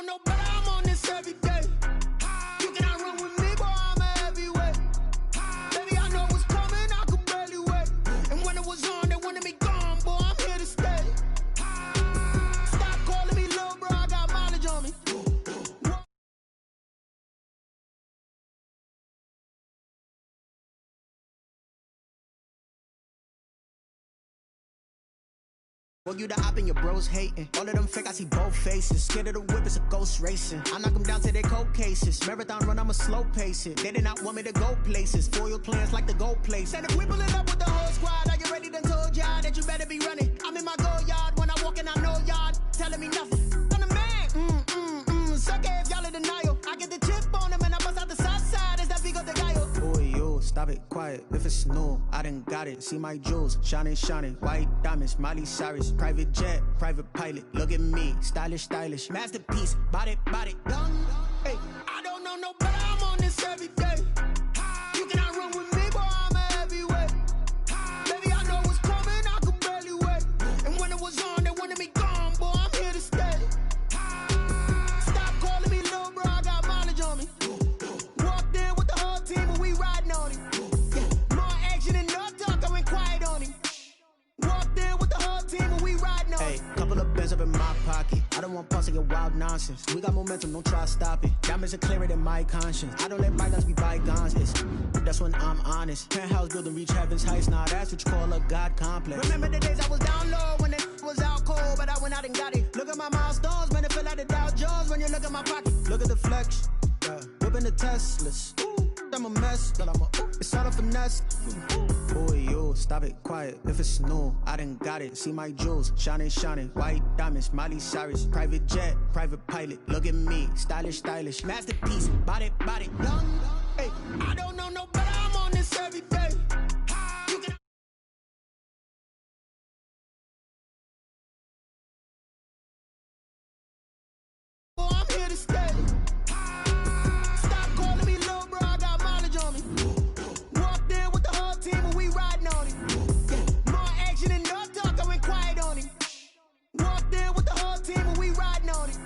don't know, but I'm on this every day. You cannot run with me, boy, I'm a heavyweight. Baby, I know what's coming, I could barely wait. And when it was on, they wanted me gone, boy, I'm here to stay. Stop calling me little bro, I got mileage on me. Well, you the op and your bros hating. All of them fake, I see both faces. Scared of the whip, it's a ghost racing. I knock them down to their cold cases. Marathon run, I'ma slow pace it. They did not want me to go places. Foil plans like the gold place. And if we pull it up with the whole squad, are you ready? Done told y'all that you better be running. I'm in my go yard when I walk in, I know y'all telling me nothing. I'm the man. Suck it if y'all in denial. I get the chip on them and I bust out the south side. Is that Vigo de Gallo? Boy, yo, stop it, quiet. If it's new, I done got it. See my jewels, shining, shining. White diamonds, Miley Cyrus. Private jet, private pilot. Look at me, stylish, stylish. Masterpiece, body, done. Hey, I don't know no, but I'm on this every day. You cannot run with me, boy, I'm a heavyweight. Baby, I know what's coming, I could barely wait. And when it was on, they wanted me gone, boy, I'm here to stay. Stop calling me little bro, I got mileage on me. Walked in with the whole team and we riding on him. Yeah, more action and no talk, I went quiet on him. Walked in with the whole team and we riding on him. Hey, couple of bands up in my pocket. I don't want pause to get wild nonsense. We got momentum, don't try to stop it. Diamonds are clearer than my conscience. I don't let bygones be bygones. That's when I'm honest. Penthouse building reach heaven's heights. Now that's what you call a God complex. Remember the days I was down low when it was out cold, but I went out and got it. Look at my milestones, man, it feel like the Dow Jones when you look at my pocket. Look at the flex, whipping the Teslas. I'm a mess, but it's all a finesse. Boy, yo, stop it, quiet. If it's new, I done got it. See my jewels, shining, shining. White diamonds, Miley Cyrus. Private jet, private pilot. Look at me, stylish, stylish. Masterpiece, body, done. Hey, I don't know no, but I'm on this every day. You can. Oh, I'm here to stay. Stop calling me little bro, I got mileage on me. Walked in with the whole team and we riding on him. Yeah, more action and no talk, I went quiet on him. Walked in with the whole team and we riding on him.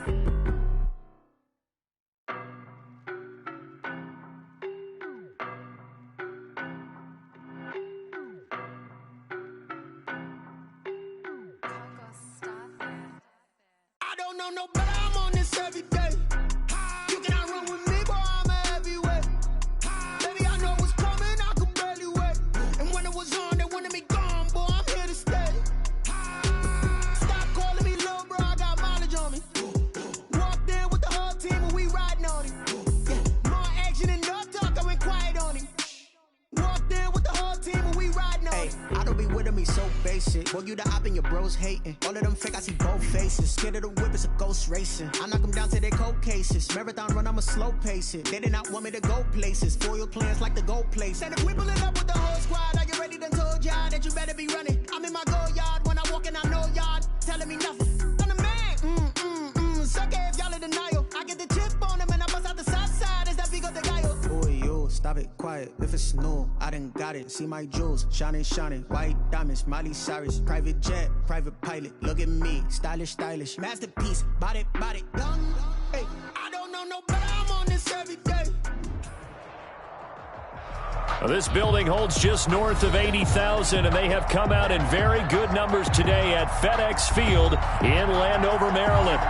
I don't know no, but I'm on this every day. You cannot run with me, boy, I'm a heavyweight. Baby, I know what's coming, I could barely wait. And when it was on, they wanted me gone, boy, I'm here to stay. Stop calling me little bro, I got mileage on me. Walked in with the whole team and we riding on him. Yeah, more action and no talk, I went quiet on him. Walked in with the whole team and we riding on him. Hey, I don't be with me so basic. Well, you the op and your bros hating. All of them fake, I see both faces. Scared of the whip, it's a ghost racing. I knock them down to their cold cases. Marathon run, I'ma slow pace it. They did not want me to go places. Foil plans like the gold place. And if we pull it up with the whole squad, are you ready? Done told y'all that you better be running. I'm in my go yard when I walk in, I know y'all telling me nothing. I'm the man. Suck it if y'all in denial. I get the chip on them and I bust out the south side. Is that Vigo de Gallo? Boy, yo, stop it, quiet. If it's new, I done got it. See my jewels, shining, shining. White diamonds, Miley Cyrus. Private jet, private pilot. Look at me, stylish, stylish. Masterpiece, body, done. Hey, I don't know no, but I'm on this every day. This building holds just north of 80,000, and they have come out in very good numbers today at FedEx Field in Landover, Maryland.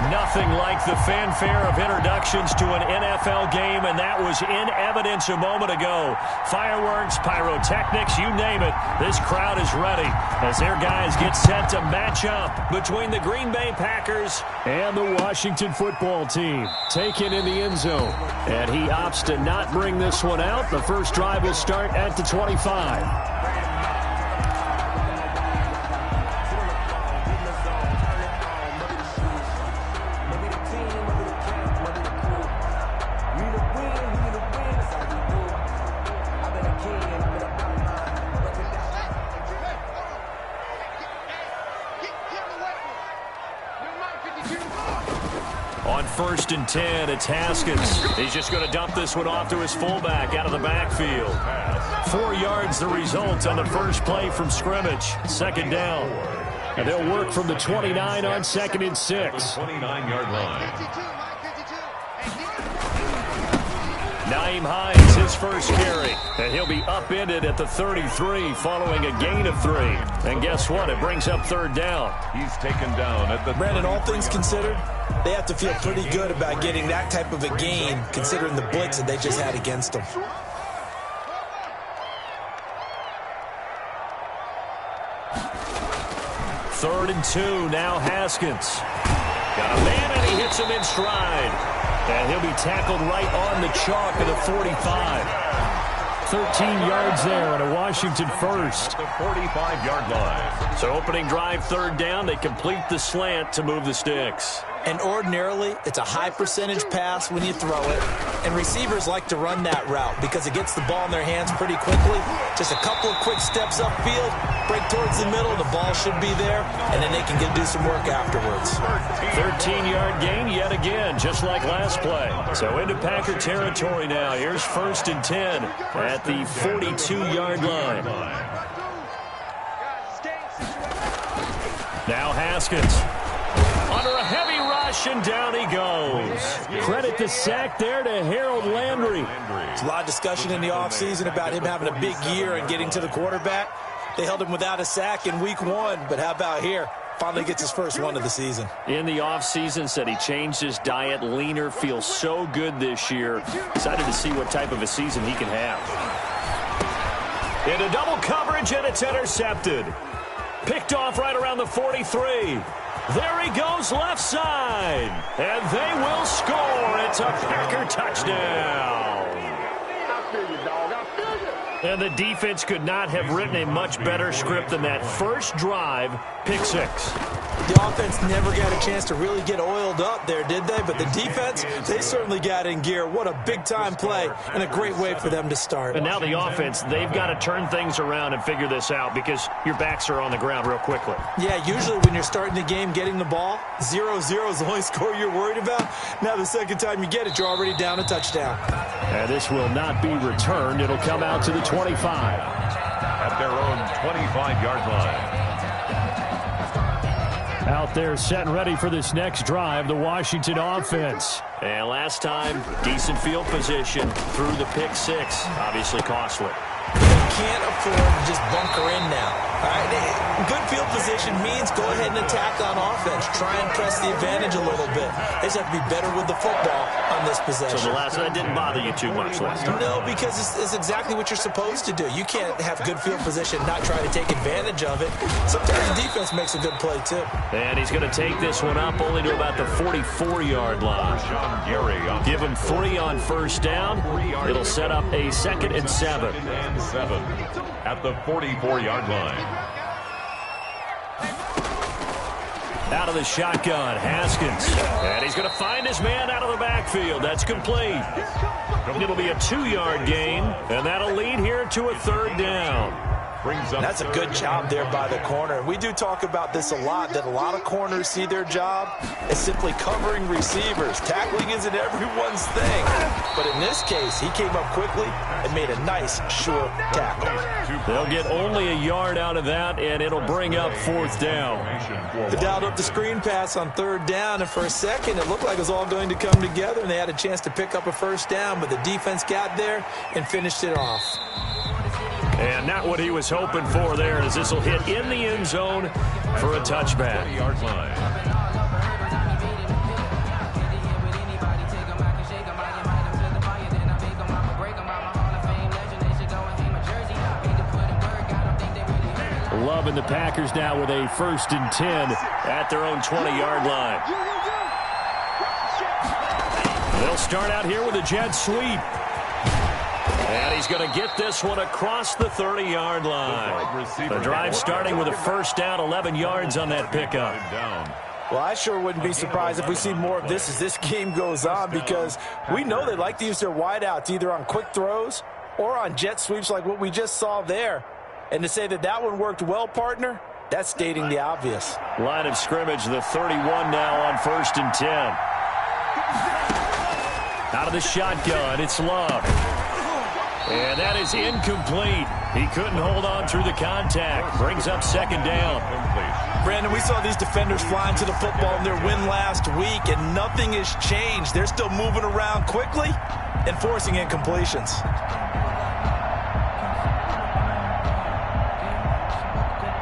Nothing like the fanfare of introductions to an NFL game, and that was in evidence a moment ago. Fireworks, pyrotechnics, you name it. This crowd is ready as their guys get set to match up between the Green Bay Packers and the Washington football team. Taken in the end zone, and he opts to not bring this one out. The first drive will start at the 25. On 1st and 10, it's Haskins. He's just going to dump this one off to his fullback out of the backfield. 4 yards the result on the first play from scrimmage. Second down. And they'll work from the 29 on 2nd and 6. 29-yard line. Naeem Hines, his first carry. And he'll be upended at the 33 following a gain of 3. And guess what? It brings up third down. He's taken down at the Brandon, all things considered, they have to feel pretty good about getting that type of a gain considering the blitz that they just had against them. Third and 2, now Haskins. Got a man, and he hits him in stride. And he'll be tackled right on the chalk of the 45. 13 yards there on a Washington first. At the 45-yard line. So opening drive, third down, they complete the slant to move the sticks. And ordinarily, it's a high percentage pass when you throw it. And receivers like to run that route because it gets the ball in their hands pretty quickly. Just a couple of quick steps upfield, break towards the middle, the ball should be there, and then they can do some work afterwards. 13-yard gain yet again, just like last play. So into Packer territory now. Here's first and 10 at the 42-yard line. Now Haskins. Under a heavy rush, and down he goes. Credit the sack there to Harold Landry. There's a lot of discussion in the offseason about him having a big year and getting to the quarterback. They held him without a sack in week 1, but how about here? Finally gets his first one of the season. In the offseason, said he changed his diet, leaner, feels so good this year. Excited to see what type of a season he can have. Into double coverage, and it's intercepted. Picked off right around the 43. There he goes left side. And they will score. It's a Packer touchdown. And the defense could not have written a much better script than that first drive, pick 6. The offense never got a chance to really get oiled up there, did they? But the defense, they certainly got in gear. What a big-time play and a great way for them to start. And now the offense, they've got to turn things around and figure this out because your backs are on the ground real quickly. Yeah, usually when you're starting the game getting the ball, 0-0 is the only score you're worried about. Now the second time you get it, you're already down a touchdown. And this will not be returned. It'll come out to the 25. At their own 25-yard line. Out there set and ready for this next drive, the Washington offense. And last time, decent field position through the pick 6. Obviously costly. They can't afford to just bunker in now. All right, good field position means go ahead and attack on offense. Try and press the advantage a little bit. They just have to be better with the football on this possession. So the last that didn't bother you too much last time? No, because it's exactly what you're supposed to do. You can't have good field position and not try to take advantage of it. Sometimes the defense makes a good play, too. And he's going to take this one up only to about the 44-yard line. Give him 3 on first down. It'll set up a 2nd and 7. At the 44-yard line. Out of the shotgun, Haskins. And he's going to find his man out of the backfield. That's complete. It'll be a 2-yard gain, and that'll lead here to a 3rd down. That's a good job there by the corner. We do talk about this a lot, that a lot of corners see their job as simply covering receivers. Tackling isn't everyone's thing. But in this case, he came up quickly and made a nice, sure tackle. They'll get only a yard out of that, and it'll bring up 4th down. They dialed up the screen pass on 3rd down, and for a second, it looked like it was all going to come together, and they had a chance to pick up a 1st down, but the defense got there and finished it off. And not what he was hoping for there, as this will hit in the end zone for a touchback. 40-yard line. Loving the Packers now with a 1st and 10 at their own 20-yard line. They'll start out here with a jet sweep. And he's going to get this one across the 30-yard line. The drive starting with a 1st down, 11 yards on that pickup. Well, I sure wouldn't be surprised if we see more of this as this game goes on, because we know they like to use their wideouts either on quick throws or on jet sweeps like what we just saw there. And to say that that one worked well, partner, that's stating the obvious. Line of scrimmage, the 31 now on 1st and 10. Out of the shotgun, it's Love. And that is incomplete. He couldn't hold on through the contact. Brings up 2nd down. Brandon, we saw these defenders flying to the football in their win last week, and nothing has changed. They're still moving around quickly. and forcing incompletions.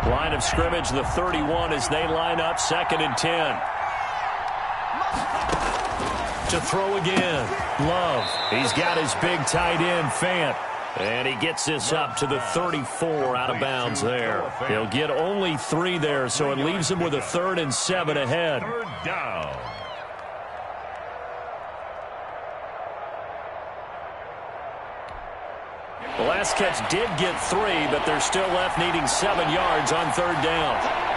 Line of scrimmage, the 31 as they line up 2nd and 10. To throw again. Love. He's got his big tight end, Fant. And he gets this up to the 34 out of bounds there. He'll get only 3 there, so it leaves him with a 3rd and 7 ahead. 3rd down. The last catch did get 3, but they're still left needing 7 yards on 3rd down.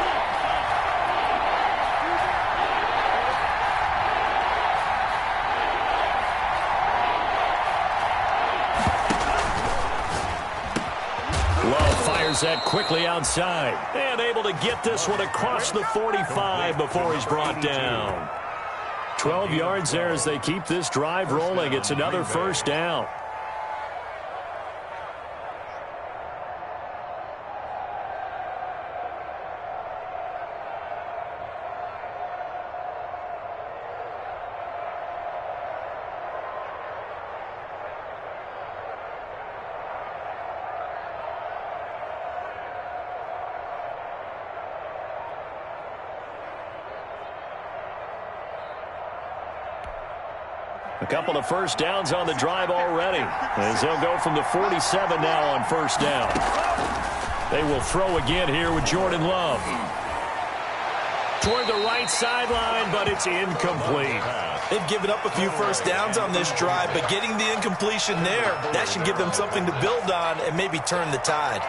That quickly outside and able to get this one across the 45 before he's brought down. 12 yards there as they keep this drive rolling. It's another 1st down. A couple of 1st downs on the drive already, as they'll go from the 47 now on 1st down. They will throw again here with Jordan Love. Toward the right sideline, but it's incomplete. They've given up a few 1st downs on this drive, but getting the incompletion there, that should give them something to build on and maybe turn the tide.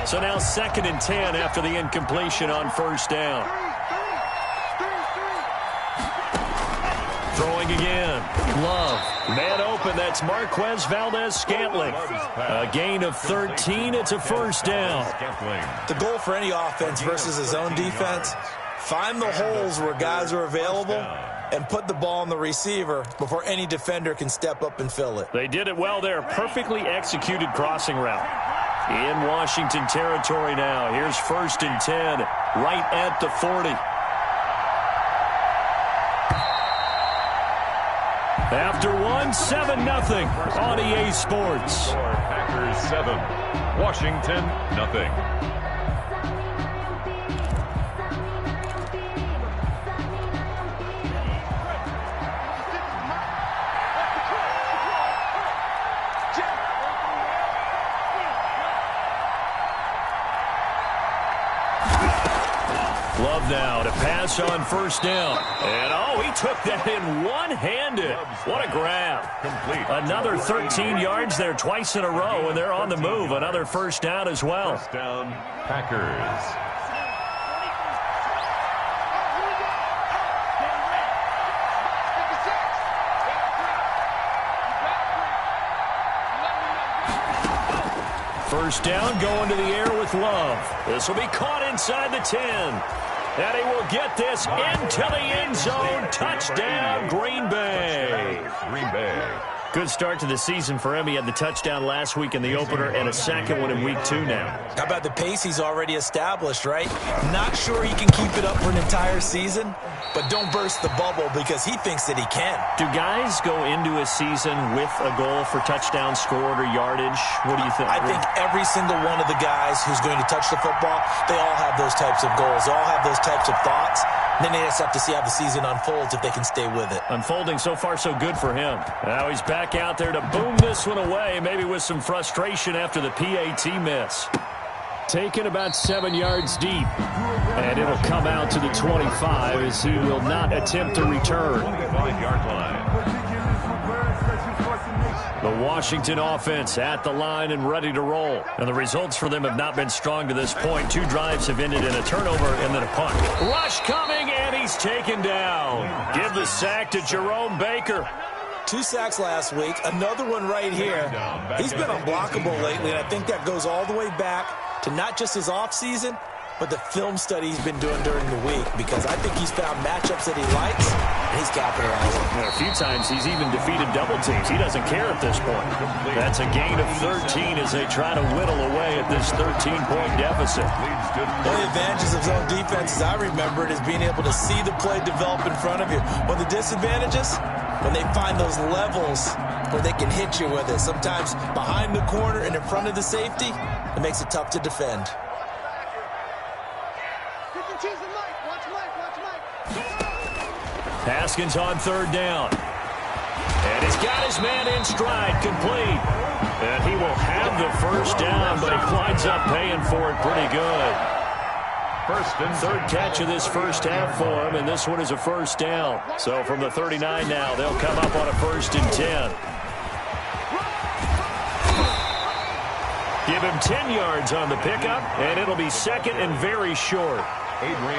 So now 2nd and 10 after the incompletion on 1st down. Throwing again. Love. Man open. That's Marquez Valdez-Scantling. A gain of 13. It's a 1st down. The goal for any offense versus his own defense, find the holes where guys are available and put the ball on the receiver before any defender can step up and fill it. They did it well there. Perfectly executed crossing route. In Washington territory now. Here's 1st and 10, right at the 40. After 7-0 on EA Sports. Packers 7, Washington nothing. Love now to pass on 1st down. And, he took that in one-handed. What a grab. Complete. Another 13 yards there twice in a row, and they're on the move. Another 1st down as well. 1st down, Packers. First down, going to the air with Love. This will be caught inside the 10. And he will get this into the end zone. Touchdown, Green Bay. Green Bay. Good start to the season for him. He had the touchdown last week in the opener and a 2nd one in week 2 now. How about the pace he's already established, right? Not sure he can keep it up for an entire season, but don't burst the bubble because he thinks that he can. Do guys go into a season with a goal for touchdown scored or yardage? What do you think? I think every single one of the guys who's going to touch the football, they all have those types of goals. They all have those types of thoughts. Then they just have to see how the season unfolds if they can stay with it. Unfolding so far so good for him. Now he's back out there to boom this one away, maybe with some frustration after the PAT miss. Taken about 7 yards deep. And it'll come out to the 25 as he will not attempt to return. 25-yard line. The Washington offense at the line and ready to roll. And the results for them have not been strong to this point. 2 drives have ended in a turnover and then a punt. Rush coming, and he's taken down. Give the sack to Jerome Baker. 2 sacks last week, another one right here. He's been unblockable lately, and I think that goes all the way back to not just his offseason, but the film study he's been doing during the week, because I think he's found matchups that he likes, and he's capitalizing. A few times he's even defeated double teams. He doesn't care at this point. That's a gain of 13 as they try to whittle away at this 13-point deficit. One of the advantages of zone defense, as I remember it, is being able to see the play develop in front of you. One of the disadvantages, when they find those levels where they can hit you with it. Sometimes behind the corner and in front of the safety, it makes it tough to defend. Haskins on third down. And he's got his man in stride, complete. And he will have the first down, but he winds up paying for it pretty good. Third catch of this first half for him, and this one is a first down. So from the 39 now, they'll come up on a 1st and 10. Give him 10 yards on the pickup, and it'll be 2nd and very short.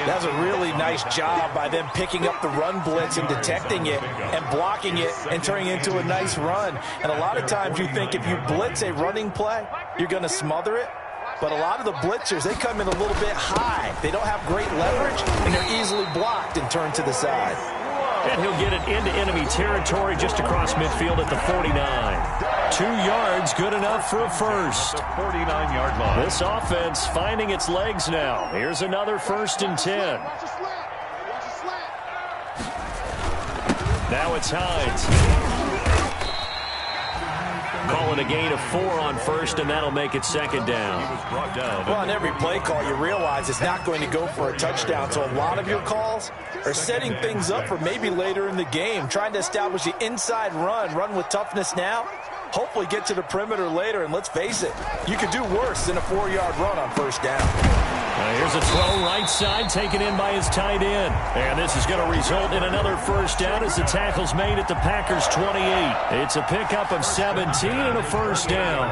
That's a really nice job by them picking up the run blitz and detecting it and blocking it and turning it into a nice run. And a lot of times you think if you blitz a running play, you're going to smother it. But a lot of the blitzers, they come in a little bit high. They don't have great leverage, and they're easily blocked and turned to the side. And he'll get it into enemy territory just across midfield at the 49. 2 yards, good enough for a first. 49-yard line. This offense finding its legs now. Here's another 1st and 10. Now it's Hines. Calling a gain of 4 on 1st, and that'll make it 2nd down. Well, on every play call, you realize it's not going to go for a touchdown, so a lot of your calls are setting things up for maybe later in the game, trying to establish the inside run with toughness now, hopefully get to the perimeter later, and let's face it, you could do worse than a 4-yard run on 1st down. Here's a throw right side, taken in by his tight end. And this is going to result in another first down as the tackle's made at the Packers' 28. It's a pickup of 17 and a first down.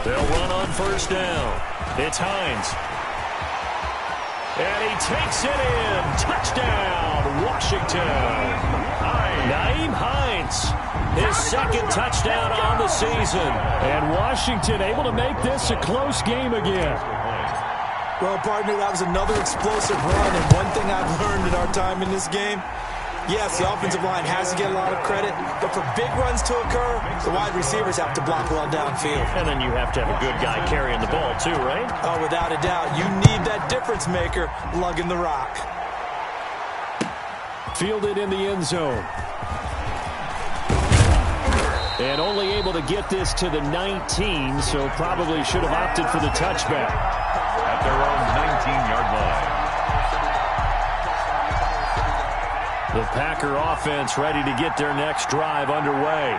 They'll run on first down. It's Hines. And he takes it in. Touchdown, Washington. Nyheim Hines, his 2nd touchdown on the season. And Washington able to make this a close game again. Well, partner, that was another explosive run. And one thing I've learned in our time in this game, yes, the offensive line has to get a lot of credit, but for big runs to occur, the wide receivers have to block well downfield. And then you have to have a good guy carrying the ball too, right? Oh, without a doubt. You need that difference maker lugging the rock. Fielded in the end zone. And only able to get this to the 19, so probably should have opted for the touchback. At their own 19-yard line. The Packer offense ready to get their next drive underway.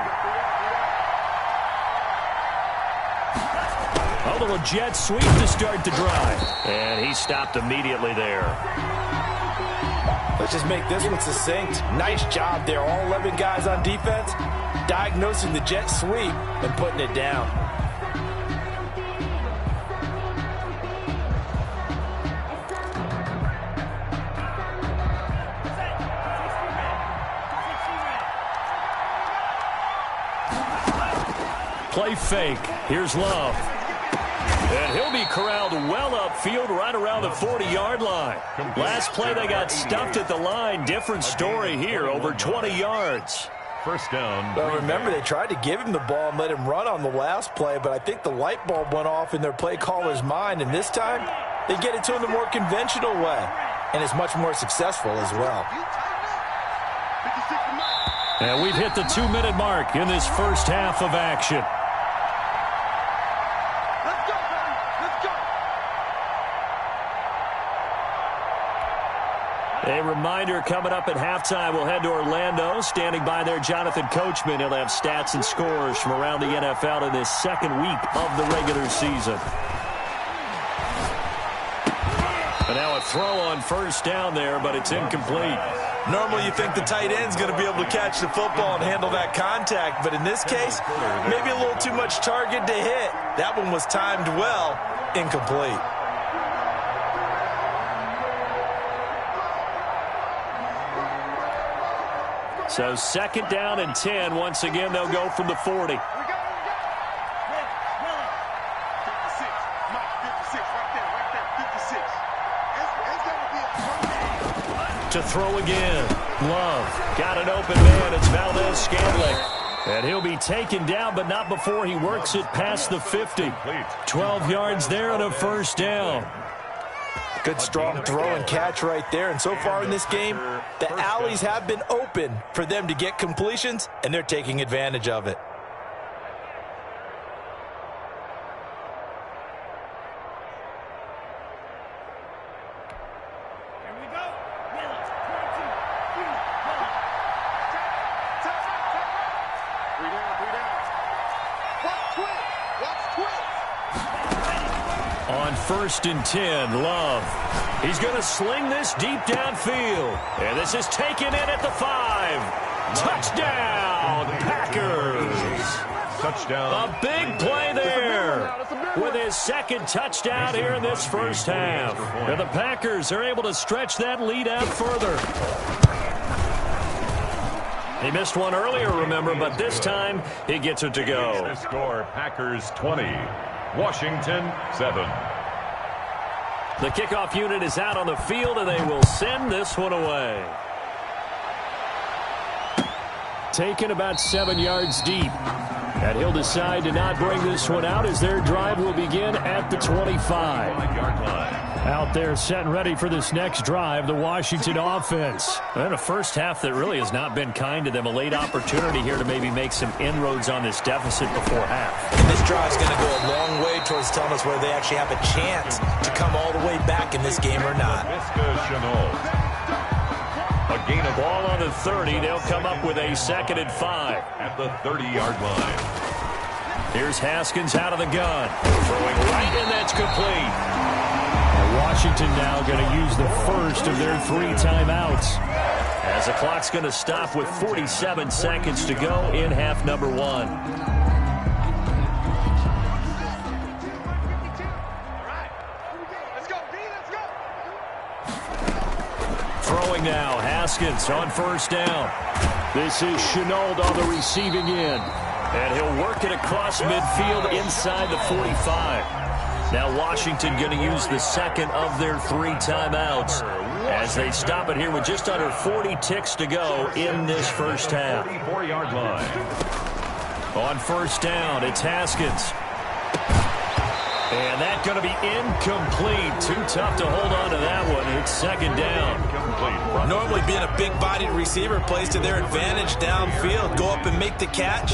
A little jet sweep to start the drive. And he stopped immediately there. Let's just make this one succinct. Nice job there. All 11 guys on defense diagnosing the jet sweep and putting it down. Play fake. Here's Love. And he'll be corralled well upfield right around the 40-yard line. Last play they got stuffed at the line. Different story here, over 20 yards. First down. Well, remember, they tried to give him the ball and let him run on the last play, but I think the light bulb went off in their play caller's mind, and this time they get it to him the more conventional way, and it's much more successful as well. And we've hit the 2-minute mark in this first half of action. A reminder coming up at halftime, we'll head to Orlando. Standing by there, Jonathan Coachman. He'll have stats and scores from around the NFL in this 2nd week of the regular season. And now a throw on first down there, but it's incomplete. Normally you think the tight end's going to be able to catch the football and handle that contact, but in this case, maybe a little too much target to hit. That one was timed well, incomplete. So 2nd down and 10. Once again, they'll go from the 40. To throw again. Love. Got an open man. It's Valdez-Scantling. And he'll be taken down, but not before he works it past the 50. 12 yards there and a first down. Good strong throw and catch right there. And so far in this game, the alleys have been open for them to get completions, and they're taking advantage of it. On 1st and 10, Love. He's going to sling this deep downfield. And this is taken in at the 5. Touchdown, Packers. Touchdown. A big play there with his second touchdown here in this first half. And the Packers are able to stretch that lead out further. He missed one earlier, remember, but this time he gets it to go. The score, Packers 20, Washington 7. The kickoff unit is out on the field, and they will send this one away. Taken about 7 yards deep. And he'll decide to not bring this one out as their drive will begin at the 25. Out there set and ready for this next drive, the Washington offense. And a first half that really has not been kind to them. A late opportunity here to maybe make some inroads on this deficit before half. And this drive's going to go a long way towards telling us whether they actually have a chance to come all the way back in this game or not. A gain of ball on the 30. They'll come up with a 2nd and 5. At the 30-yard line. Here's Haskins out of the gun. Throwing right, and that's complete. Washington now going to use the first of their 3 timeouts. As the clock's going to stop with 47 seconds to go in half number 1. Throwing now, Haskins on 1st down. This is Chenault on the receiving end. And he'll work it across midfield inside the 45. Now Washington going to use the 2nd of their 3 timeouts as they stop it here with just under 40 ticks to go in this first half. 44-yard line. On 1st down, it's Haskins. And that's going to be incomplete. Too tough to hold on to that one. It's 2nd down. Normally being a big-bodied receiver plays to their advantage downfield. Go up and make the catch,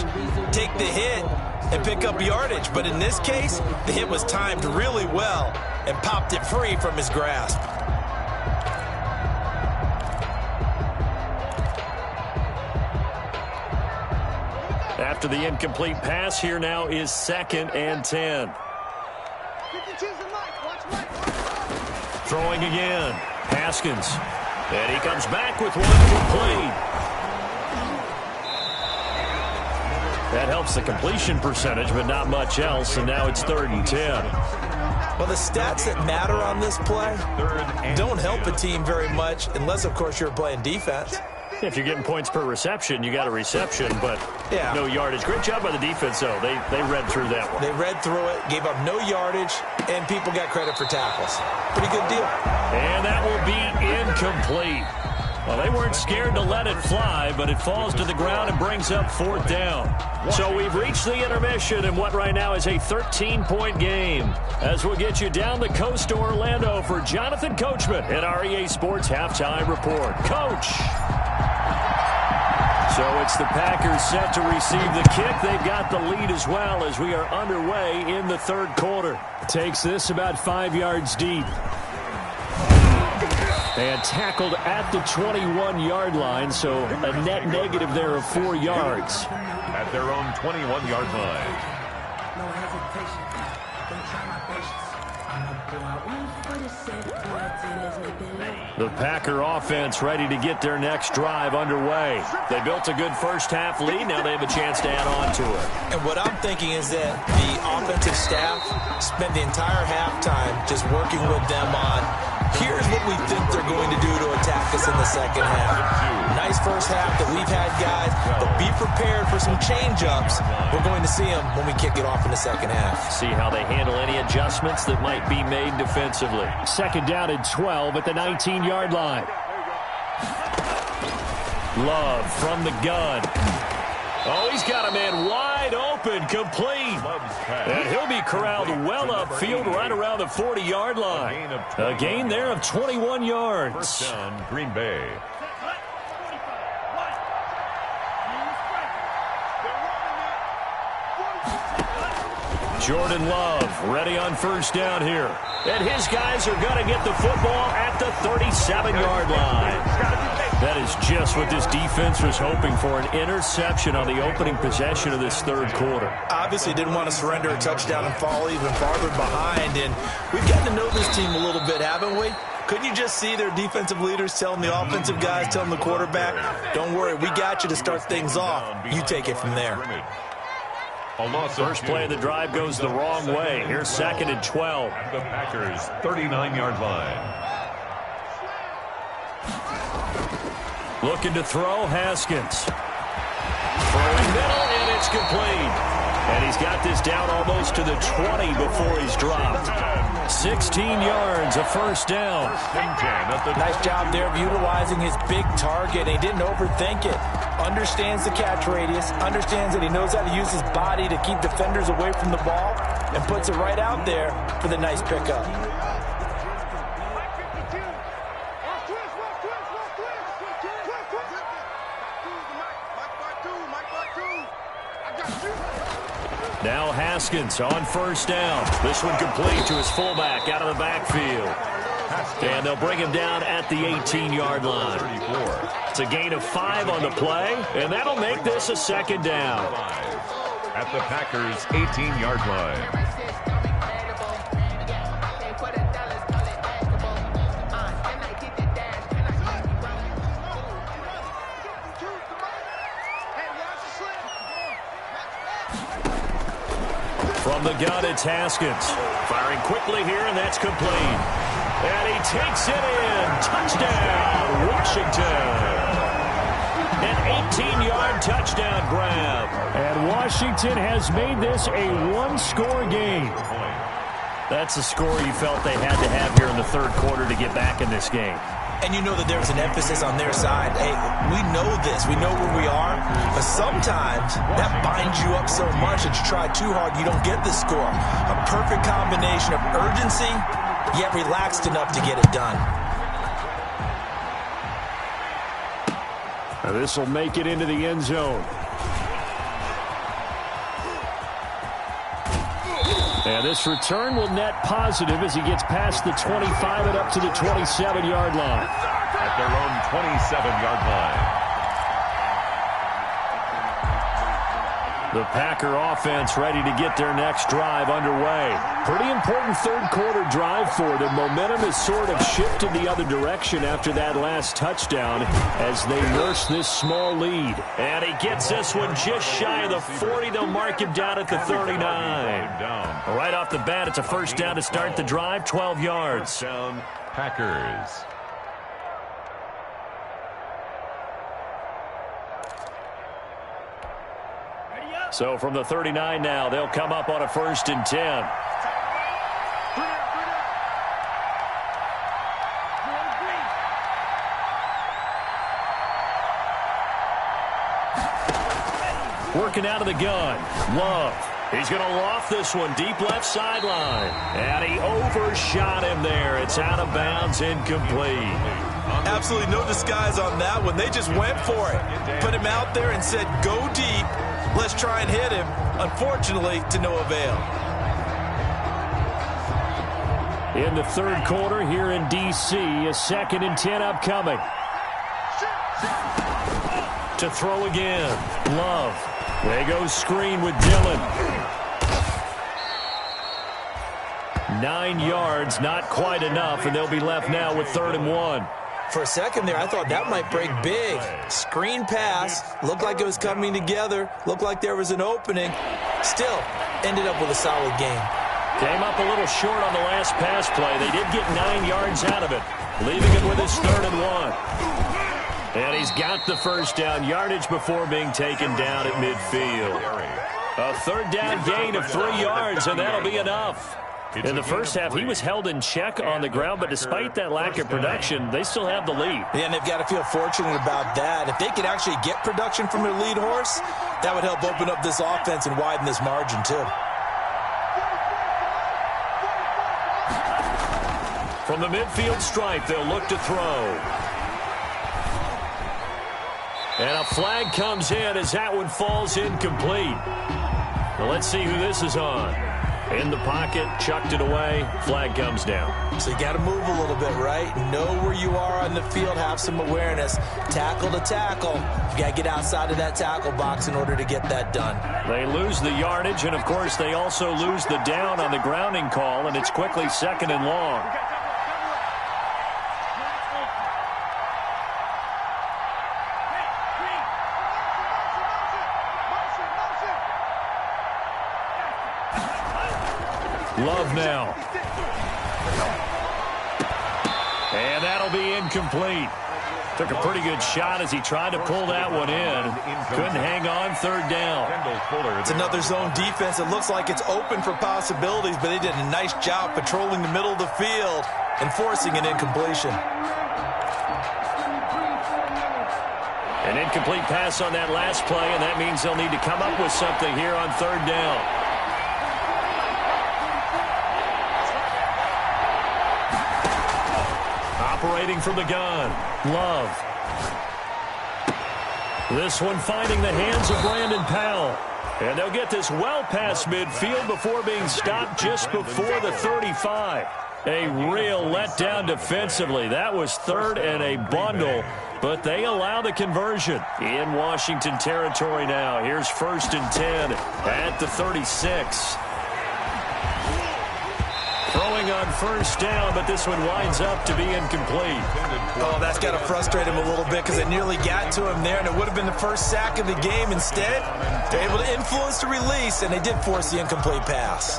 take the hit, and pick up yardage. But in this case, the hit was timed really well and popped it free from his grasp. After the incomplete pass, here now is 2nd and 10. Throwing again. Haskins. And he comes back with one complete. That helps the completion percentage, but not much else, and now it's 3rd and 10. Well, the stats that matter on this play don't help a team very much unless, of course, you're playing defense. If you're getting points per reception, you got a reception, but no yardage. Great job by the defense, though. They read through that one. They read through it, gave up no yardage, and people got credit for tackles. Pretty good deal. And that will be incomplete. Well, they weren't scared to let it fly, but it falls to the ground and brings up 4th down. So we've reached the intermission in what right now is a 13-point game. As we'll get you down the coast to Orlando for Jonathan Coachman at our EA Sports Halftime Report. Coach! So it's the Packers set to receive the kick. They've got the lead as well as we are underway in the 3rd quarter. Takes this about 5 yards deep. And tackled at the 21-yard line, so a net negative there of 4 yards. At their own 21-yard line. No hesitation. Don't try my patience. I'ma pull out 147. The Packer offense ready to get their next drive underway. They built a good first half lead. Now they have a chance to add on to it. And what I'm thinking is that the offensive staff spent the entire halftime just working with them on, here's what we think they're going to do to attack us in the second half. Nice first half that we've had, guys, but be prepared for some change-ups. We're going to see them when we kick it off in the second half. See how they handle any adjustments that might be made defensively. 2nd down and 12 at the 19-yard line. Love from the gun. Oh, he's got a man wide open, complete. And he'll be corralled well upfield right around the 40-yard line. A gain there of 21 yards. First down, Green Bay. Jordan Love ready on first down here. And his guys are going to get the football at the 37-yard line. That is just what this defense was hoping for, an interception on the opening possession of this third quarter. Obviously didn't want to surrender a touchdown and fall even farther behind. And we've gotten to know this team a little bit, haven't we? Couldn't you just see their defensive leaders telling the offensive guys, telling the quarterback, don't worry, we got you to start things off. You take it from there. First play of the drive goes the wrong way. Here's 2nd and 12. At the Packers' 39-yard line. Looking to throw, Haskins. Throwing middle, and it's complete. And he's got this down almost to the 20 before he's dropped. 16 yards, a first down. Nice job there of utilizing his big target. He didn't overthink it. Understands the catch radius, understands that he knows how to use his body to keep defenders away from the ball, and puts it right out there for the nice pickup. Now Haskins on first down. This one complete to his fullback out of the backfield. And they'll bring him down at the 18-yard line. It's a gain of 5 on the play, and that'll make this a second down. At the Packers' 18-yard line. From the gun, it's Haskins. Firing quickly here, and that's complete. And he takes it in. Touchdown, Washington. An 18-yard touchdown grab. And Washington has made this a one-score game. That's the score you felt they had to have here in the third quarter to get back in this game. And you know that there's an emphasis on their side. Hey, we know this. We know where we are. But sometimes that binds you up so much that you try too hard, you don't get the score. A perfect combination of urgency, yet relaxed enough to get it done. Now this will make it into the end zone. And this return will net positive as he gets past the 25 and up to the 27-yard line. At their own 27-yard line. The Packer offense ready to get their next drive underway. Pretty important third quarter drive for them. Momentum has sort of shifted the other direction after that last touchdown as they nurse this small lead. And he gets this one just shy of the 40. They'll mark him down at the 39. Right off the bat, it's a first down to start the drive, 12 yards. First down, Packers. So from the 39 now, they'll come up on a 1st and 10. Working out of the gun. Love. He's going to loft this one deep left sideline. And he overshot him there. It's out of bounds, incomplete. Absolutely no disguise on that one. They just went for it. Put him out there and said, go deep. Let's try and hit him. Unfortunately, to no avail. In the third quarter here in D.C., a 2nd and 10 upcoming. To throw again. Love. There goes screen with Dillon. 9 yards, not quite enough, and they'll be left now with 3rd and 1. For a second there, I thought that might break big. Screen pass. Looked like it was coming together. Looked like there was an opening. Still, ended up with a solid game. Came up a little short on the last pass play. They did get 9 yards out of it, leaving him with his 3rd and 1. And he's got the first down, yardage before being taken down at midfield. A 3rd down gain of 3 yards, and that'll be enough. In the first half, he was held in check on the ground, but despite that lack of production, they still have the lead. Yeah, and they've got to feel fortunate about that. If they could actually get production from their lead horse, that would help open up this offense and widen this margin, too. From the midfield stripe, they'll look to throw. And a flag comes in as that one falls incomplete. Well, let's see who this is on. In the pocket, chucked it away, flag comes down. So you got to move a little bit, right? Know where you are on the field, have some awareness. Tackle to tackle. You got to get outside of that tackle box in order to get that done. They lose the yardage, and of course they also lose the down on the grounding call, and it's quickly 2nd and long. Love now. And that'll be incomplete. Took a pretty good shot as he tried to pull that one in. Couldn't hang on, 3rd down. It's another zone defense. It looks like it's open for possibilities, but they did a nice job patrolling the middle of the field and forcing an incompletion. An incomplete pass on that last play, and that means they'll need to come up with something here on 3rd down. Operating from the gun, Love. This one finding the hands of Brandon Powell. And they'll get this well past midfield before being stopped just before the 35. A real letdown defensively. That was 3rd and a bundle, but they allow the conversion. In Washington territory now. Here's 1st and 10 at the 36. Throwing on 1st down, but this one winds up to be incomplete. Oh, that's got to frustrate him a little bit because it nearly got to him there, and it would have been the first sack of the game. Instead, they're able to influence the release, and they did force the incomplete pass.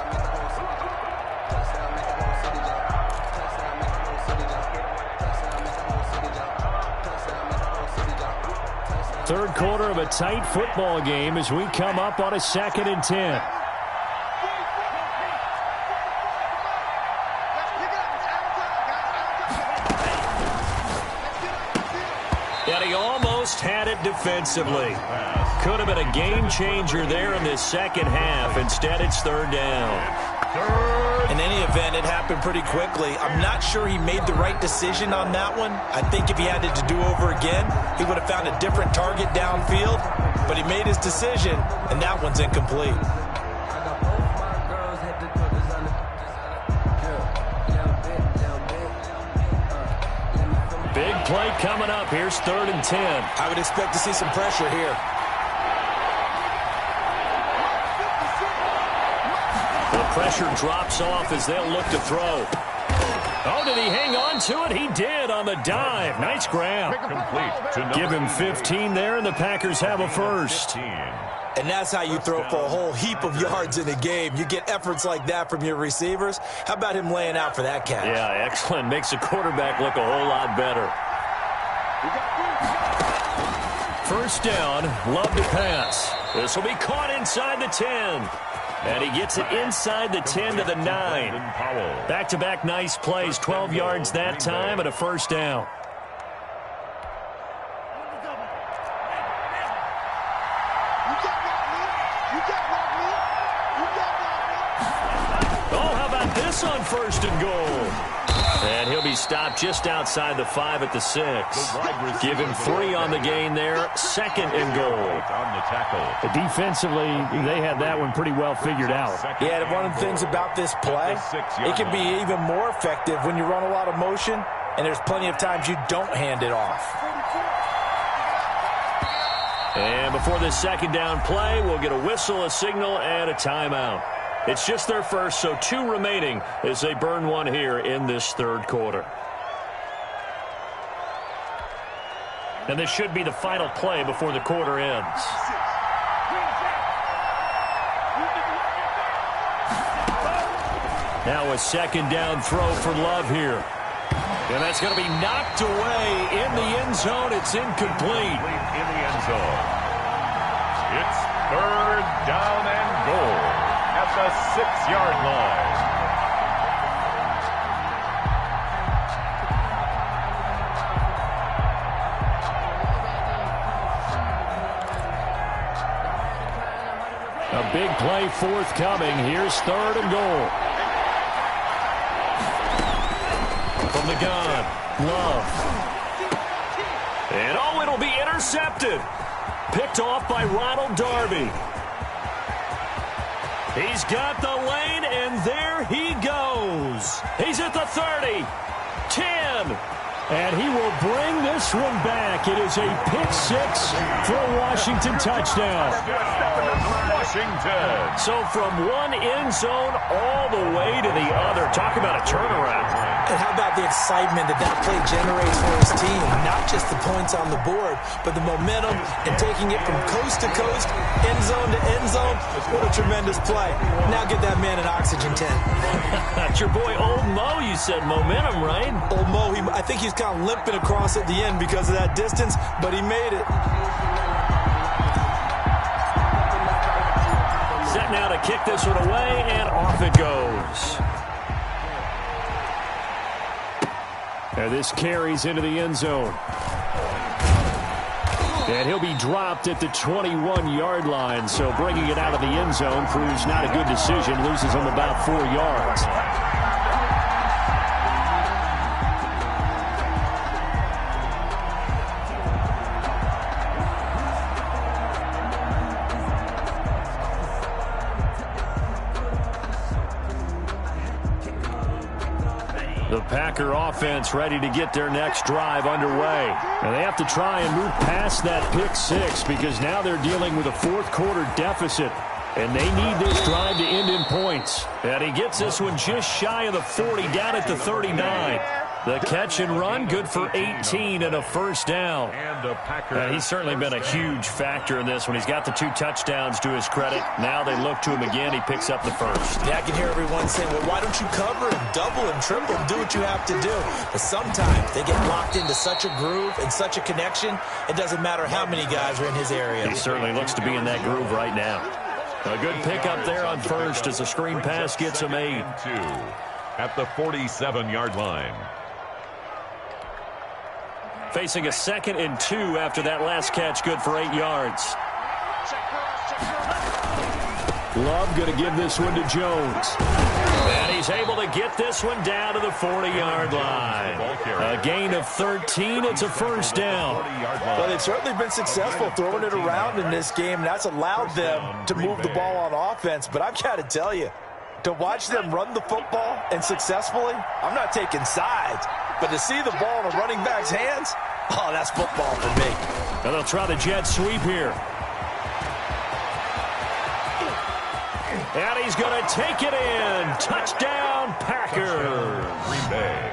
Third quarter of a tight football game as we come up on a 2nd and 10. And he almost had it defensively. Could have been a game changer there in this 2nd half. Instead, it's 3rd down. In any event, it happened pretty quickly. I'm not sure he made the right decision on that one. I think if he had it to do over again, he would have found a different target downfield. But he made his decision, and that one's incomplete. Big play coming up. Here's 3rd and 10. I would expect to see some pressure here. The pressure drops off as they'll look to throw. Oh, did he hang on to it? He did on the dive. Nice grab. Give him 15 there, and the Packers have a 1st. And that's how you throw for a whole heap of yards in a game. You get efforts like that from your receivers. How about him laying out for that catch? Yeah, excellent. Makes the quarterback look a whole lot better. 1st down, Love to pass. This will be caught inside the 10. And he gets it inside the 10 to the 9. Back-to-back nice plays, 12 yards that time and a 1st down. Oh, how about this on 1st and goal? And he'll be stopped just outside the 5 at the 6. Give him 3 on the gain there. 2nd and goal. Defensively, they had that one pretty well figured out. Yeah, and one of the things about this play, it can be even more effective when you run a lot of motion, and there's plenty of times you don't hand it off. And before this 2nd down play, we'll get a whistle, a signal, and a timeout. It's just their 1st, so 2 remaining as they burn one here in this 3rd quarter. And this should be the final play before the quarter ends. Now a 2nd down throw for Love here. And that's going to be knocked away in the end zone. It's incomplete. In the end zone. It's 3rd down and goal at the 6-yard line. big play forthcoming. Here's 3rd and goal. From the gun, Love. And oh, it'll be intercepted. Picked off by Ronald Darby. He's got the lane, and there he goes. He's at the 30, 10. And he will bring this one back. It is a pick 6 for a Washington touchdown. Washington. So from one end zone all the way to the other. Talk about a turnaround. And how about the excitement that play generates for his team? Not just the points on the board, but the momentum and taking it from coast to coast, end zone to end zone. What a tremendous play. Now get that man an oxygen tent. That's your boy Old Mo. You said momentum, right? Old Mo, I think he's kind of limping across at the end because of that distance, but he made it. Set now to kick this one away, and off it goes. And this carries into the end zone. And he'll be dropped at the 21-yard line, so bringing it out of the end zone proves not a good decision. Loses him about 4 yards. The Packer offense ready to get their next drive underway. And they have to try and move past that pick 6 because now they're dealing with a 4th quarter deficit. And they need this drive to end in points. And he gets this one just shy of the 40, down at the 39. The catch and run, good for 18 and a first down. He's certainly been a huge factor in this one. He's got the 2 touchdowns to his credit. Now they look to him again. He picks up the first. Yeah, I can hear everyone saying, well, why don't you cover and double and triple and do what you have to do? But sometimes they get locked into such a groove and such a connection, it doesn't matter how many guys are in his area. He certainly looks to be in that groove right now. A good pickup there on first as the screen pass gets him 8. At the 47-yard line. Facing a 2nd and 2 after that last catch, good for 8 yards. Love going to give this one to Jones. And he's able to get this one down to the 40-yard line. A gain of 13. It's a first down. Well, they've certainly been successful throwing it around in this game. That's allowed them to move the ball on offense. But I've got to tell you, to watch them run the football and successfully, I'm not taking sides. But to see the ball in a running back's hands, oh, that's football for me. And they'll try the jet sweep here. And he's going to take it in. Touchdown, Packers. Green Bay.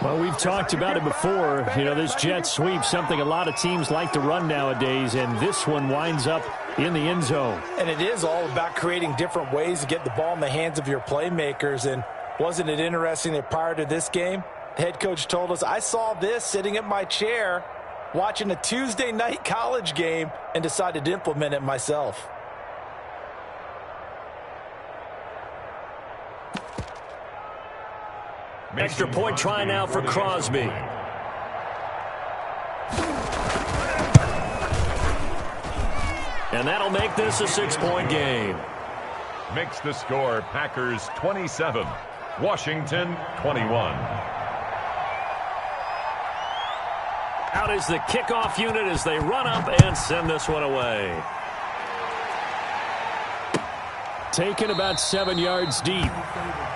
Well, we've talked about it before. You know, this jet sweep, something a lot of teams like to run nowadays, and this one winds up in the end zone. And it is all about creating different ways to get the ball in the hands of your playmakers. And wasn't it interesting that prior to this game, the head coach told us, I saw this sitting in my chair watching a Tuesday night college game and decided to implement it myself. Extra point try now for Crosby. And that'll make this a 6-point game. Makes the score Packers 27, Washington 21. Out is the kickoff unit as they run up and send this one away. Taken about 7 yards deep.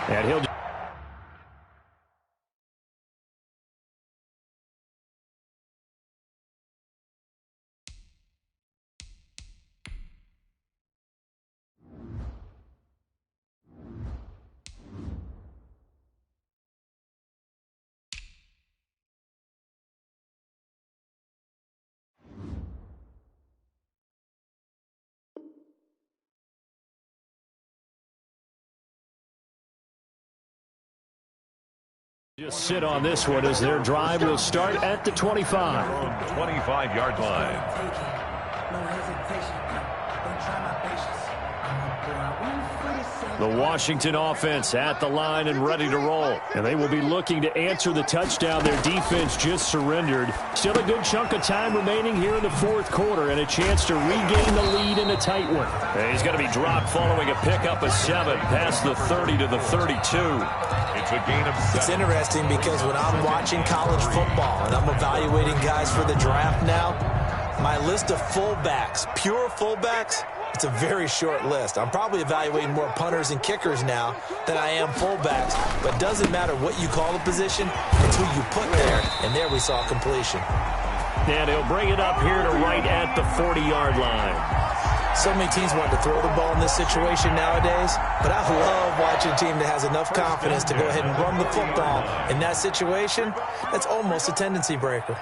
And he'll... Just sit on this one as their drive will start at the 25. 25-yard line. No hesitation. Don't try my patience. I'm a boy. The Washington offense at the line and ready to roll. And they will be looking to answer the touchdown their defense just surrendered. Still a good chunk of time remaining here in the fourth quarter and a chance to regain the lead in a tight one. And he's going to be dropped following a pickup of 7 past the 30 to the 32. It's a gain of 7. It's interesting because when I'm watching college football and I'm evaluating guys for the draft now, my list of fullbacks, pure fullbacks, it's a very short list. I'm probably evaluating more punters and kickers now than I am fullbacks, but doesn't matter what you call the position, it's who you put there, and there we saw completion. And he'll bring it up here to right at the 40-yard line. So many teams want to throw the ball in this situation nowadays, but I love watching a team that has enough confidence to go ahead and run the football. In that situation, that's almost a tendency breaker.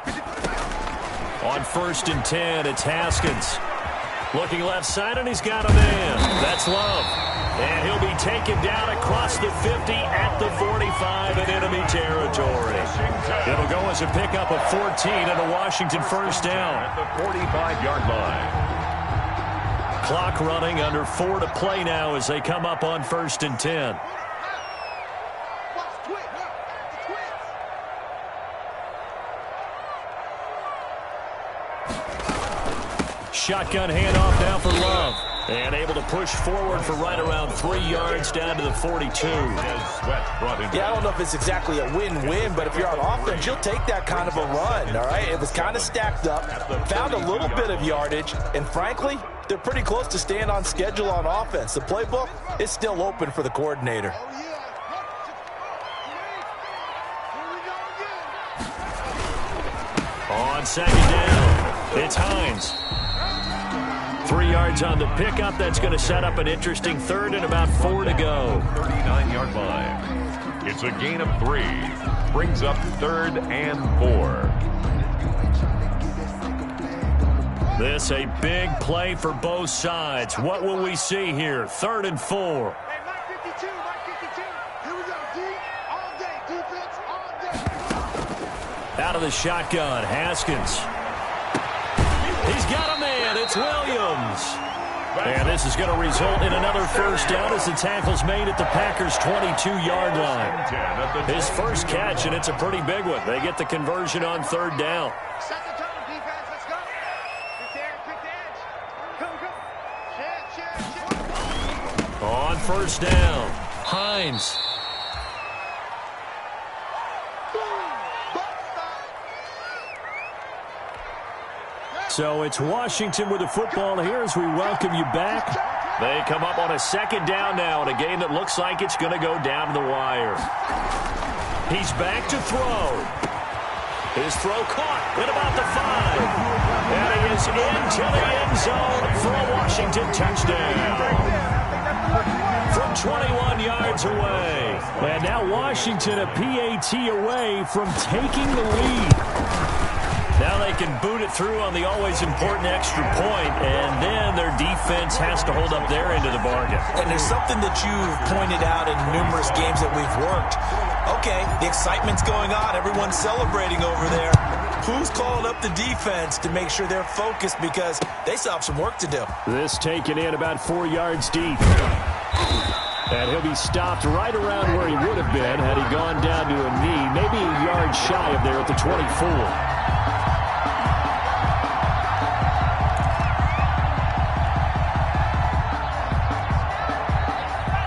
On 1st and 10, it's Haskins. Looking left side, and he's got a man. That's Love. And he'll be taken down across the 50 at the 45 in enemy territory. It'll go as a pickup of 14 and a Washington first down. At the 45-yard line. Clock running, under 4 to play now as they come up on 1st and 10. Shotgun handoff now for Love. And able to push forward for right around 3 yards down to the 42. Yeah, I don't know if it's exactly a win-win, but if you're on offense, you'll take that kind of a run, all right? It was kind of stacked up, found a little bit of yardage, and frankly, they're pretty close to staying on schedule on offense. The playbook is still open for the coordinator. On 2nd down, it's Hines. 3 yards on the pickup. That's going to set up an interesting 3rd and about 4 to go. 39-yard line. It's a gain of 3. Brings up 3rd and 4. This a big play for both sides. What will we see here? 3rd and 4. Out of the shotgun, Haskins. He's got a man. It's Williams. And this is going to result in another first down as the tackle's made at the Packers' 22-yard line. His first catch, and it's a pretty big one. They get the conversion on 3rd down. On 1st down, Hines. So it's Washington with the football here as we welcome you back. They come up on a 2nd down now in a game that looks like it's going to go down to the wire. He's back to throw. His throw caught at about the 5. And he is into the end zone for a Washington touchdown. From 21 yards away. And now Washington a PAT away from taking the lead. Now they can boot it through on the always important extra point, and then their defense has to hold up their end of the bargain. And there's something that you've pointed out in numerous games that we've worked. Okay, the excitement's going on. Everyone's celebrating over there. Who's calling up the defense to make sure they're focused because they still have some work to do? This taken in about 4 yards deep. And he'll be stopped right around where he would have been had he gone down to a knee, maybe a yard shy of there at the 24.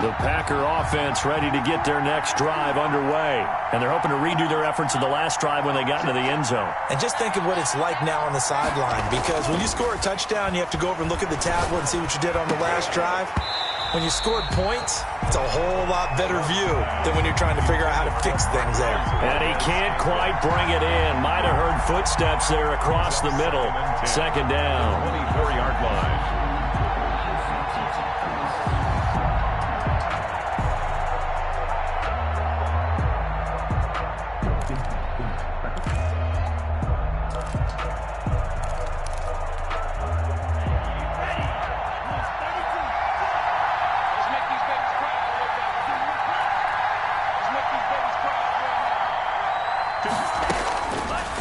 The Packer offense ready to get their next drive underway. And they're hoping to redo their efforts in the last drive when they got into the end zone. And just think of what it's like now on the sideline, because when you score a touchdown, you have to go over and look at the tablet and see what you did on the last drive. When you scored points, it's a whole lot better view than when you're trying to figure out how to fix things there. And he can't quite bring it in. Might have heard footsteps there across the middle. 2nd down. 24-yard line.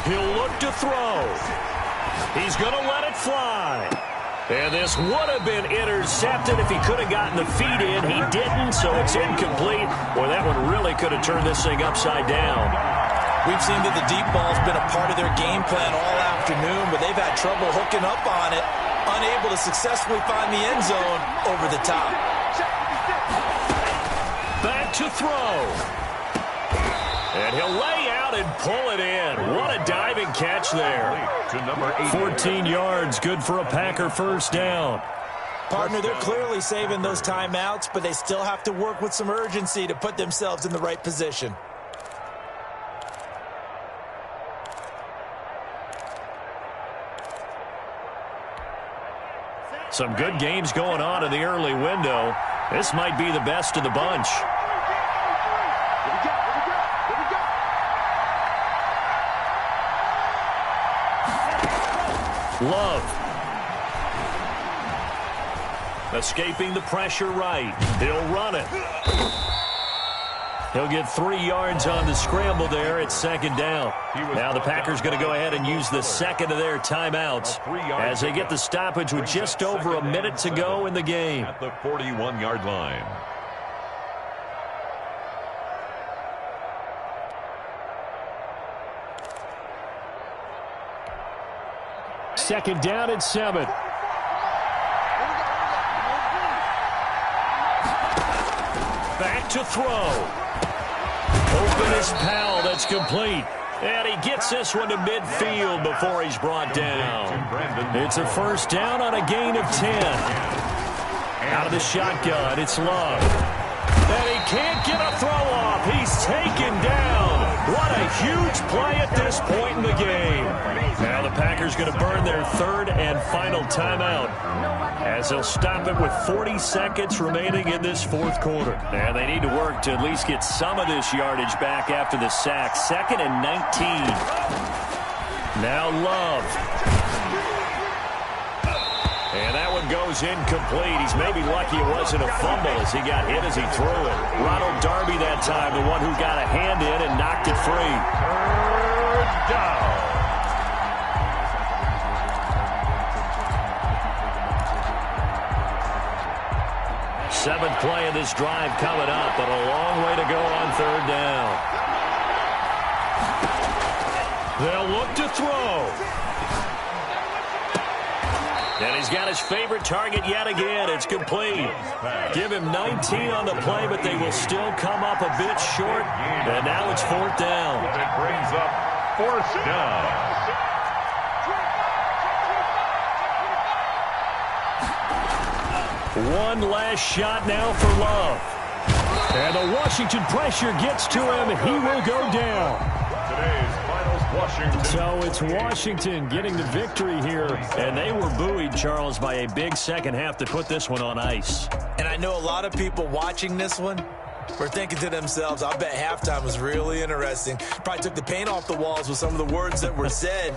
He'll look to throw. He's going to let it fly. And this would have been intercepted if he could have gotten the feet in. He didn't, so it's incomplete. Boy, that one really could have turned this thing upside down. We've seen that the deep ball's been a part of their game plan all afternoon, but they've had trouble hooking up on it, unable to successfully find the end zone over the top. Back to throw. And he'll lay out and pull it in. What a diving catch there. 14 yards, good for a Packer first down. Partner, they're clearly saving those timeouts, but they still have to work with some urgency to put themselves in the right position. Some good games going on in the early window. This might be the best of the bunch. Love. Escaping the pressure right. He'll run it. He'll get 3 yards on the scramble there. It's second down. Now the Packers going to go ahead and use the second of their timeouts as they get the stoppage with just over a minute to go in the game. At the 41-yard line. Second down and 7. Back to throw. Open is Powell. That's complete. And he gets this one to midfield before he's brought down. It's a first down on a gain of 10. Out of the shotgun, it's Love. And he can't get a throw off. He's taken down. What a huge play at this point in the game. Now the Packers going to burn their third and final timeout as they'll stop it with 40 seconds remaining in this fourth quarter. And they need to work to at least get some of this yardage back after the sack. 2nd and 19. Now Love. And that one goes incomplete. He's maybe lucky it wasn't a fumble as he got hit as he threw it. Ronald Darby that time, the one who got a hand in and knocked it free. Third down. Seventh play of this drive coming up, but a long way to go on third down. They'll look to throw. And he's got his favorite target yet again. It's complete. Give him 19 on the play, but they will still come up a bit short. And now it's fourth down. It brings up fourth down. One last shot now for Love. And the Washington pressure gets to him. He will go down. Today's finals, Washington. So it's Washington getting the victory here. And they were buoyed, Charles, by a big second half to put this one on ice. And I know a lot of people watching this one were thinking to themselves, I bet halftime was really interesting. Probably took the paint off the walls with some of the words that were said.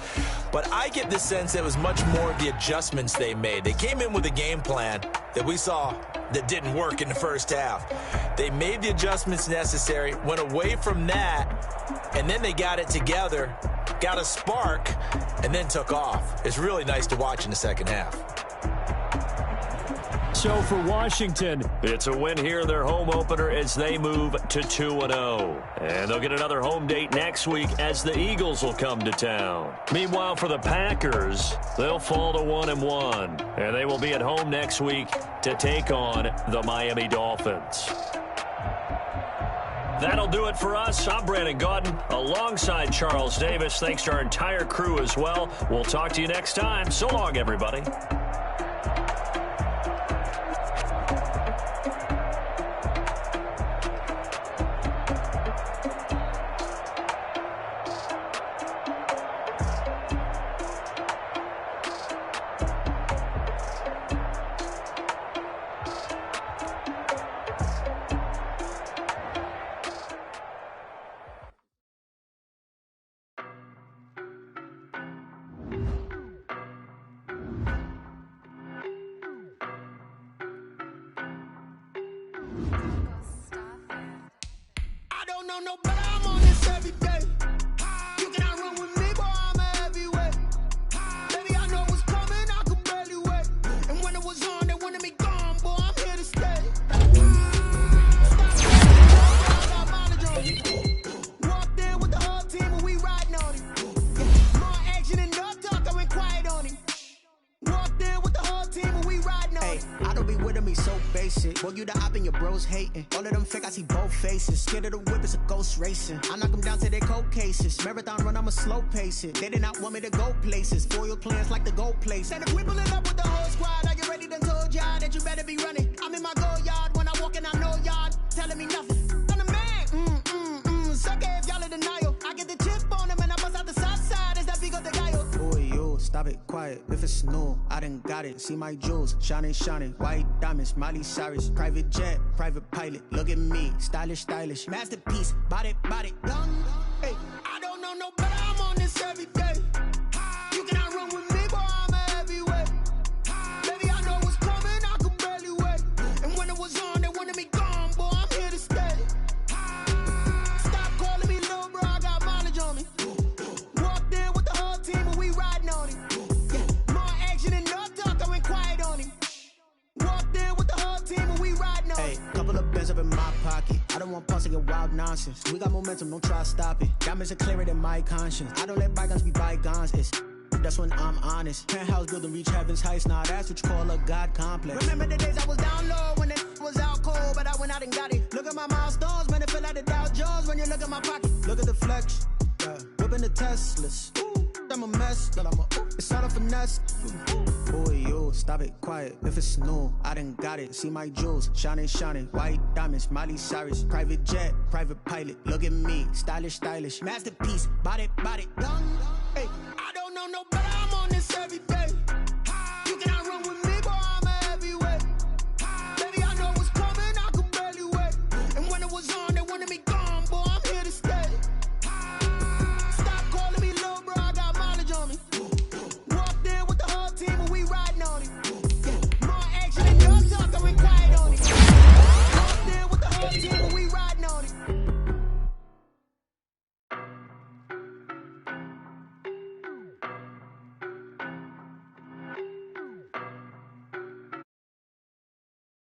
But I get the sense that it was much more of the adjustments they made. They came in with a game plan that we saw that didn't work in the first half. They made the adjustments necessary, went away from that, and then they got it together, got a spark, and then took off. It's really nice to watch in the second half. So for Washington, it's a win here in their home opener as they move to 2-0. And they'll get another home date next week as the Eagles will come to town. Meanwhile, for the Packers, they'll fall to 1-1. And they will be at home next week to take on the Miami Dolphins. That'll do it for us. I'm Brandon Gaudin alongside Charles Davis. Thanks to our entire crew as well. We'll talk to you next time. So long, everybody. Fuck you the op and your bros hating. All of them fake, I see both faces. Scared of the whip, it's a ghost racing. I knock them down to their cold cases. Marathon run, I'ma slow pace it. They did not want me to go places. Foil plans like the gold place. And if we pulling up with the whole squad, I get ready done told y'all that you better be running. I'm in my go yard. When I walk in, I know y'all telling me nothing. I'm the man. Suck it if y'all in denial. I get the chip on them and I bust out the south side. Is that big of the guy? Boy, yo, stop it, quiet. If it's new, I done got it. See my jewels, shining, white diamonds, Miley Cyrus, private jet, private pilot. Look at me, stylish, masterpiece, body, young. Hey, I don't know no better. I'm on this every day. You cannot run with me, boy. I'm a heavyweight. Baby, I know what's coming. I could barely wait. And when it was on, they wanted me gone, boy. I'm here to stay. Stop calling me little bro. I got mileage on me. Walked in with the whole team and we riding on him. Yeah, more action and no talk. I went quiet on him. Walked in with the whole team and we riding on him. Hey, couple of bins up in my pocket. I don't want pulse to get wild nonsense. We got momentum, don't try to stop it. Diamonds are clearer than my conscience. I don't let bygones be bygones. That's when I'm honest. Penthouse building, reach heaven's heights. Nah, that's what you call a God complex. Remember the days I was down low when it was out cold, but I went out and got it. Look at my milestones, man, it feel like the Dow Jones when you look at my pocket. Look at the flex, yeah. Whipping the Teslas. Ooh, I'm a mess, but it's all a finesse. Boy, yo, stop it, quiet. If it's new, I done got it. See my jewels, shining, white diamonds, Miley Cyrus, private jet, private pilot. Look at me, stylish, masterpiece, body, young. Hey, I don't know no better.